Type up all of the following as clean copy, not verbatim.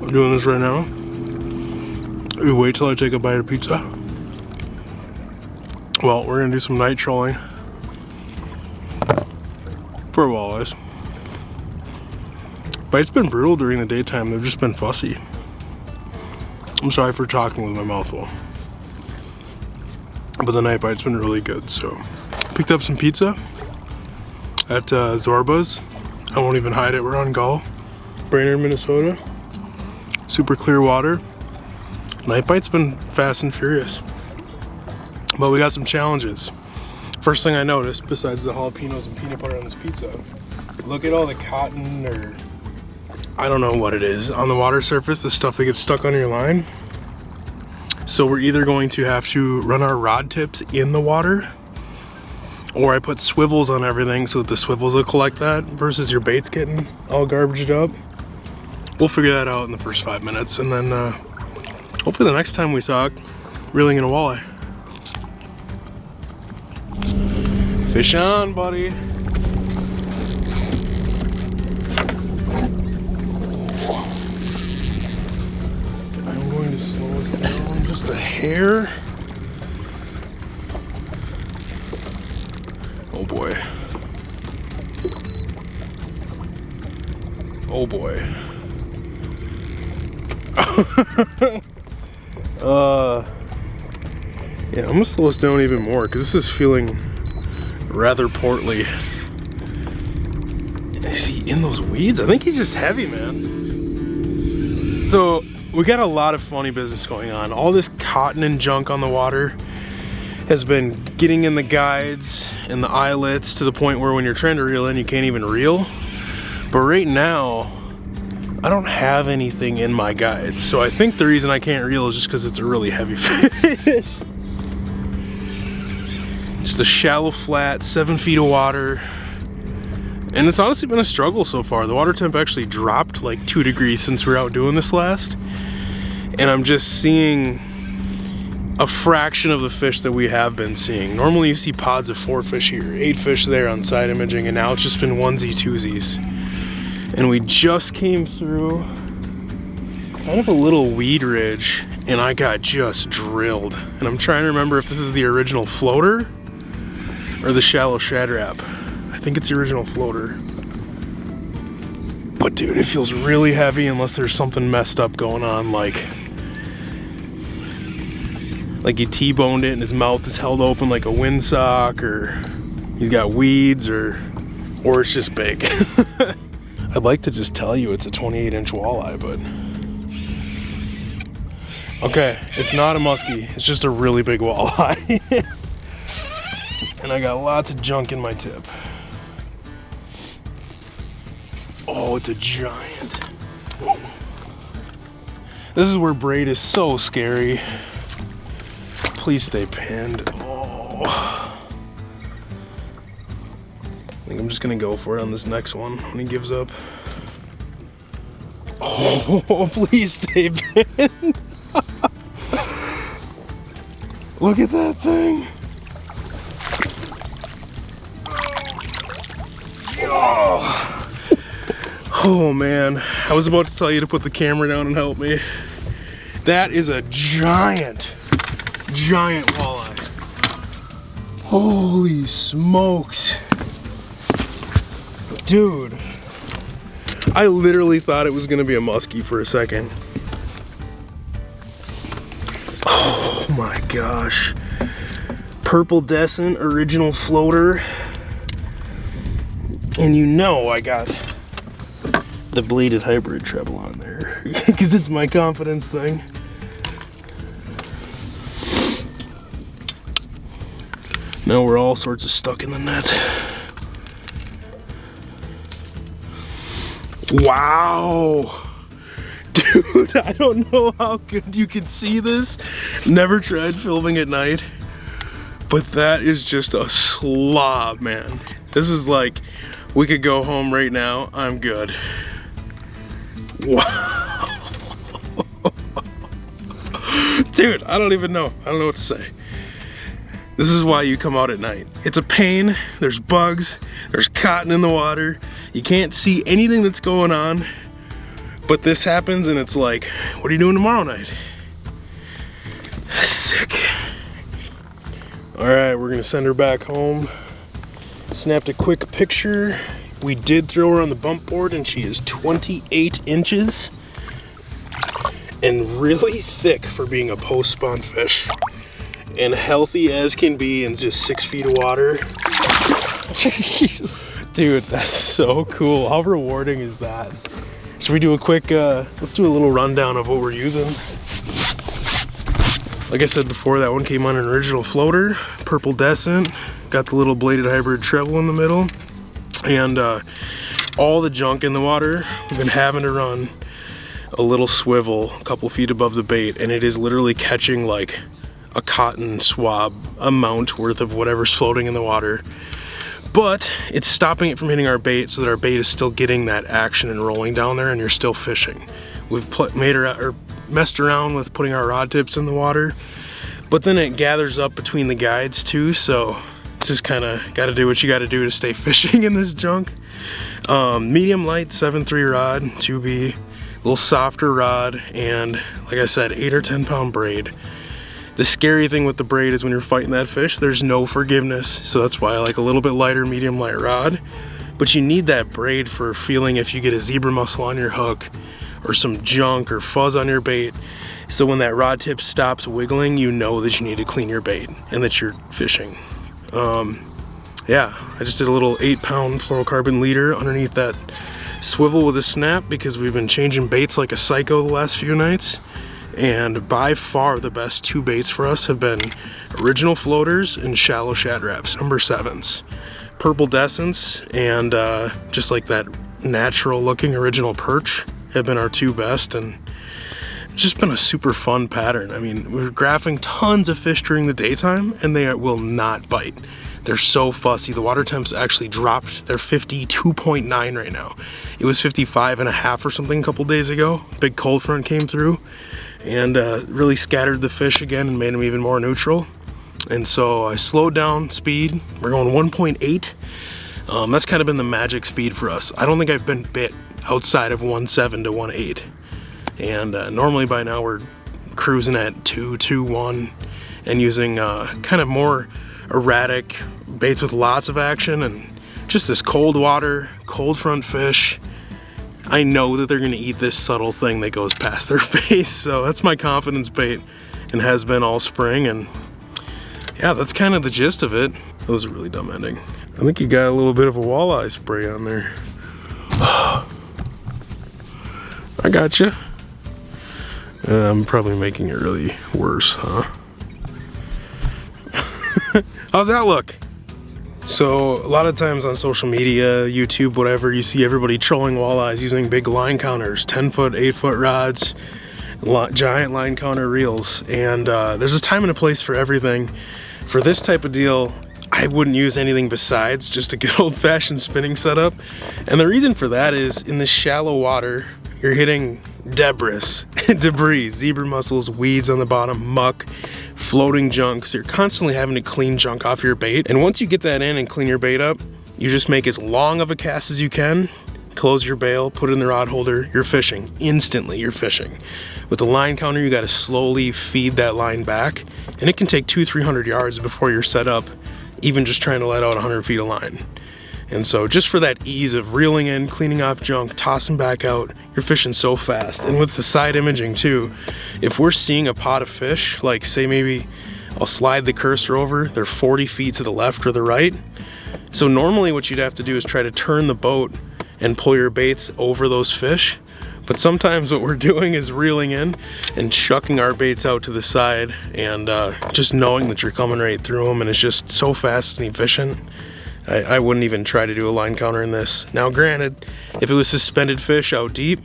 I'm doing this right now. We wait till I take a bite of pizza. Well, we're gonna do some night trolling for walleyes. Bites been brutal during the daytime. They've just been fussy. I'm sorry for talking with my mouth full. But the night bite's been really good, so. Picked up some pizza at Zorba's. I won't even hide it, we're on Gull. Brainerd, Minnesota. Super clear water. Night bite's been fast and furious. But we got some challenges. First thing I noticed, besides the jalapenos and peanut butter on this pizza, look at all the cotton, or I don't know what it is, on the water surface, the stuff that gets stuck on your line. So we're either going to have to run our rod tips in the water, or I put swivels on everything so that the swivels will collect that versus your baits getting all garbaged up. We'll figure that out in the first 5 minutes, and then hopefully the next time we talk, reeling in a walleye. Fish on, buddy. I'm going to slow it down just a hair. Oh boy. Oh boy. Yeah, I'm gonna slow this down even more because this is feeling rather portly. Is he in those weeds? I think he's just heavy, man. So we got a lot of funny business going on. All this cotton and junk on the water has been getting in the guides and the eyelets to the point where when you're trying to reel in, you can't even reel. But right now, I don't have anything in my guides. So I think the reason I can't reel is just because it's a really heavy fish. Just a shallow flat, 7 feet of water. And it's honestly been a struggle so far. The water temp actually dropped like 2 degrees since we were out doing this last. And I'm just seeing a fraction of the fish that we have been seeing. Normally you see pods of 4 fish here, 8 fish there on side imaging, and now it's just been onesie twosies. And we just came through kind of a little weed ridge, and I got just drilled. And I'm trying to remember if this is the original floater or the shallow shad wrap. I think it's the original floater. But dude, it feels really heavy unless there's something messed up going on, like he T-boned it and his mouth is held open like a windsock, or he's got weeds, or it's just big. I'd like to just tell you it's a 28-inch walleye, but okay, it's not a muskie, it's just a really big walleye. And I got lots of junk in my tip. Oh, it's a giant. This is where braid is so scary. Please stay pinned. Oh. I think I'm just gonna go for it on this next one when he gives up. Oh, please stay pinned. Look at that thing. Oh man, I was about to tell you to put the camera down and help me. That is a giant walleye. Holy smokes. Dude, I literally thought it was gonna be a muskie for a second. Oh my gosh. Purple Descent original floater. And you know I got the bladed hybrid treble on there because it's my confidence thing. Now we're all sorts of stuck in the net. Wow. Dude, I don't know how good you can see this. Never tried filming at night, but that is just a slob, man. This is like, we could go home right now, I'm good. Wow. Dude, I don't even know. I don't know what to say. This is why you come out at night. It's a pain, there's bugs, there's cotton in the water, you can't see anything that's going on, But this happens and it's like, what are you doing tomorrow night? Sick. All right, we're gonna send her back home. Snapped a quick picture. We did throw her on the bump board and she is 28 inches and really thick for being a post-spawn fish. And healthy as can be in just 6 feet of water. Dude, that's so cool. How rewarding is that? Should we do a quick, let's do a little rundown of what we're using. Like I said before, that one came on an original floater, purple descent, got the little bladed hybrid treble in the middle, and all the junk in the water. We've been having to run a little swivel a couple feet above the bait, and it is literally catching like a cotton swab amount worth of whatever's floating in the water. But it's stopping it from hitting our bait so that our bait is still getting that action and rolling down there and you're still fishing. We've messed around with putting our rod tips in the water, but then it gathers up between the guides too, so it's just kind of got to do what you got to do to stay fishing in this junk. Medium light 7.3 rod, 2B, a little softer rod, and like I said, 8 or 10 pound braid. The scary thing with the braid is when you're fighting that fish, there's no forgiveness, so that's why I like a little bit lighter medium light rod. But you need that braid for feeling if you get a zebra mussel on your hook or some junk or fuzz on your bait. So when that rod tip stops wiggling, you know that you need to clean your bait and that you're fishing. Yeah, I just did a little 8 pound fluorocarbon leader underneath that swivel with a snap because we've been changing baits like a psycho the last few nights. And by far the best 2 baits for us have been original floaters and shallow shad wraps, number 7s. Purple descents and just like that natural looking original perch have been our 2 best, and it's just been a super fun pattern. I mean, we're graphing tons of fish during the daytime and they will not bite. They're so fussy. The water temps actually dropped. They're 52.9 right now. It was 55.5 or something a couple days ago. Big cold front came through and really scattered the fish again and made them even more neutral. And so I slowed down speed. We're going 1.8. That's kind of been the magic speed for us. I don't think I've been bit outside of 1.7 to 1.8. And normally by now we're cruising at 2, 2.1 and using kind of more erratic baits with lots of action and just this cold water, cold front fish. I know that they're gonna eat this subtle thing that goes past their face, so that's my confidence bait and has been all spring. And yeah, that's kind of the gist of it. That was a really dumb ending. I think you got a little bit of a walleye spray on there. I got you. I'm probably making it really worse, huh? How's that look? So a lot of times on social media, YouTube, whatever, you see everybody trolling walleyes using big line counters, 10-foot, 8-foot rods, giant line counter reels. And there's a time and a place for everything. For this type of deal, I wouldn't use anything besides just a good old-fashioned spinning setup. And the reason for that is in the shallow water, you're hitting debris, zebra mussels, weeds on the bottom, muck, floating junk. So you're constantly having to clean junk off your bait. And once you get that in and clean your bait up, you just make as long of a cast as you can, close your bail, put it in the rod holder, you're fishing. Instantly, you're fishing. With the line counter, you gotta slowly feed that line back, and it can take 200-300 yards before you're set up, even just trying to let out 100 feet of line. And so just for that ease of reeling in, cleaning off junk, tossing back out, you're fishing so fast. And with the side imaging too, if we're seeing a pot of fish, like say maybe I'll slide the cursor over, they're 40 feet to the left or the right. So normally what you'd have to do is try to turn the boat and pull your baits over those fish. But sometimes what we're doing is reeling in and chucking our baits out to the side and just knowing that you're coming right through them, and it's just so fast and efficient. I wouldn't even try to do a line counter in this. Now granted, if it was suspended fish out deep,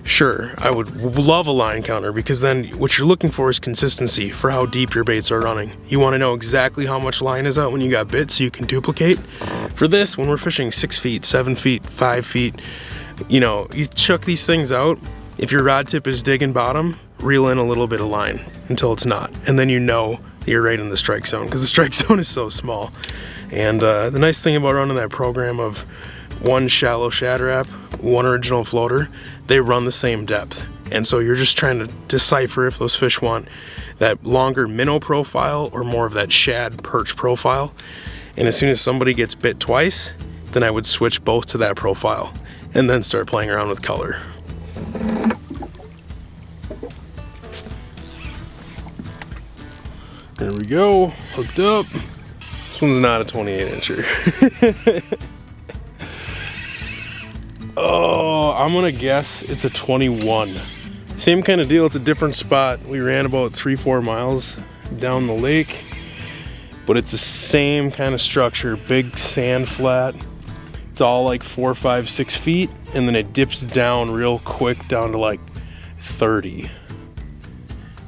sure, I would love a line counter, because then what you're looking for is consistency for how deep your baits are running. You want to know exactly how much line is out when you got bit so you can duplicate. For this, when we're fishing 6 feet, 7 feet, 5 feet, you know, you chuck these things out. If your rod tip is digging bottom, reel in a little bit of line until it's not. And then you know that you're right in the strike zone, because the strike zone is so small. And the nice thing about running that program of 1 shallow shad wrap, 1 original floater, they run the same depth. And so you're just trying to decipher if those fish want that longer minnow profile or more of that shad perch profile. And as soon as somebody gets bit twice, then I would switch both to that profile and then start playing around with color. There we go, hooked up. This one's not a 28 incher. Oh, I'm gonna guess it's a 21. Same kind of deal, it's a different spot. We ran about 3-4 miles down the lake, but it's the same kind of structure, big sand flat. It's all like 4, 5, 6 feet, and then it dips down real quick down to like 30.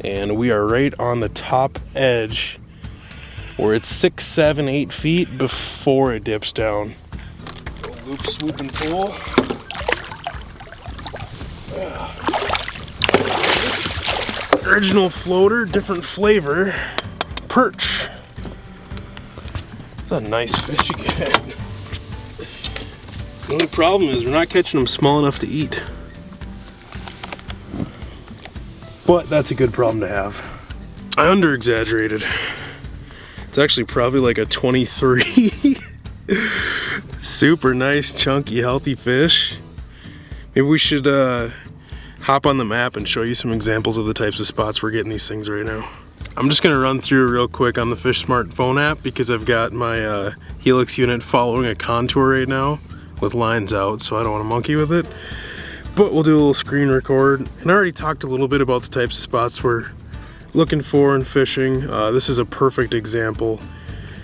And we are right on the top edge where it's 6, 7, 8 feet before it dips down. Loop, swoop, and pull. Original floater, different flavor. Perch. It's a nice fish you get. The only problem is we're not catching them small enough to eat. But that's a good problem to have. I under-exaggerated. It's actually probably like a 23. Super nice, chunky, healthy fish. Maybe we should hop on the map and show you some examples of the types of spots we're getting these things right now. I'm just gonna run through real quick on the Fish Smart phone app because I've got my Helix unit following a contour right now with lines out, so I don't want to monkey with it. But we'll do a little screen record. And I already talked a little bit about the types of spots we're looking for in fishing. This is a perfect example.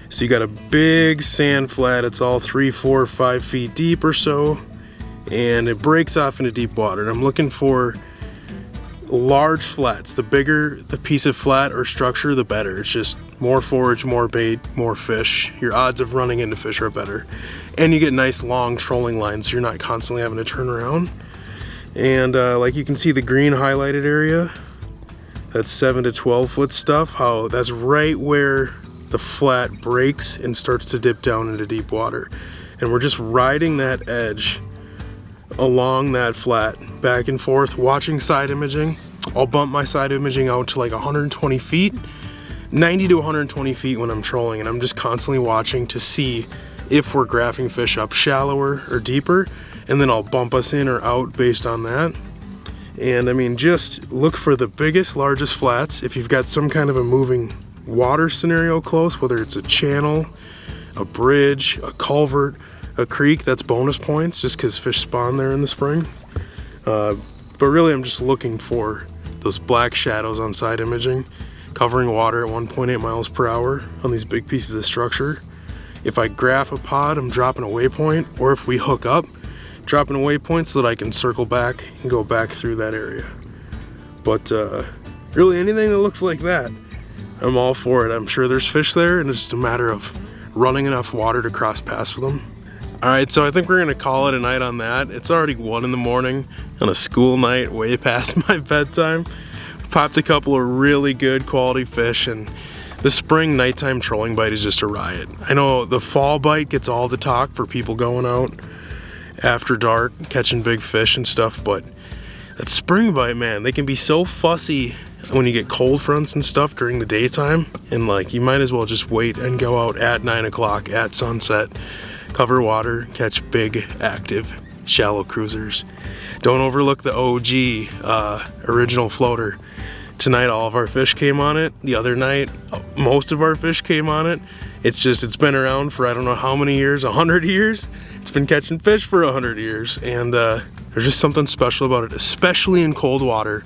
So you got a big sand flat, it's all 3, 4, 5 feet deep or so, and it breaks off into deep water. And I'm looking for large flats. The bigger the piece of flat or structure, the better. It's just more forage, more bait, more fish. Your odds of running into fish are better. And you get nice long trolling lines, so you're not constantly having to turn around. And like you can see the green highlighted area, that's 7 to 12 foot stuff, how that's right where the flat breaks and starts to dip down into deep water. And we're just riding that edge along that flat, back and forth, watching side imaging. I'll bump my side imaging out to like 120 feet, 90 to 120 feet when I'm trolling, and I'm just constantly watching to see if we're graphing fish up shallower or deeper, and then I'll bump us in or out based on that. And I mean, just look for the biggest, largest flats. If you've got some kind of a moving water scenario close, whether it's a channel, a bridge, a culvert, a creek, that's bonus points just because fish spawn there in the spring. But really I'm just looking for those black shadows on side imaging, covering water at 1.8 miles per hour on these big pieces of structure. If I graph a pod, I'm dropping a waypoint, or if we hook up, dropping a waypoint so that I can circle back and go back through that area. But really anything that looks like that, I'm all for it. I'm sure there's fish there, and it's just a matter of running enough water to cross paths with them. All right, so I think we're gonna call it a night on that. It's already 1 in the morning on a school night, way past my bedtime. Popped a couple of really good quality fish, and the spring nighttime trolling bite is just a riot. I know the fall bite gets all the talk for people going out after dark, catching big fish and stuff, but that spring bite, man, they can be so fussy when you get cold fronts and stuff during the daytime, and like you might as well just wait and go out at 9 o'clock at sunset, cover water, catch big, active, shallow cruisers. Don't overlook the OG original floater. Tonight all of our fish came on it. The other night most of our fish came on it. It's been around for I don't know how many years, 100 years. It's been catching fish for 100 years, and there's just something special about it, especially in cold water.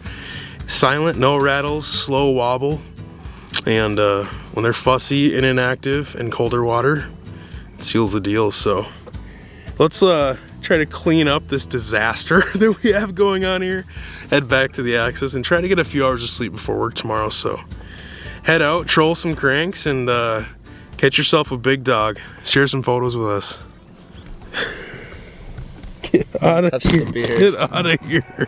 Silent, no rattles, slow wobble, and when they're fussy and inactive in colder water, it seals the deal. So let's try to clean up this disaster that we have going on here, head back to the Axis, and try to get a few hours of sleep before work tomorrow. So head out, troll some cranks, and catch yourself a big dog. Share some photos with us. Get out of here. Get out of here.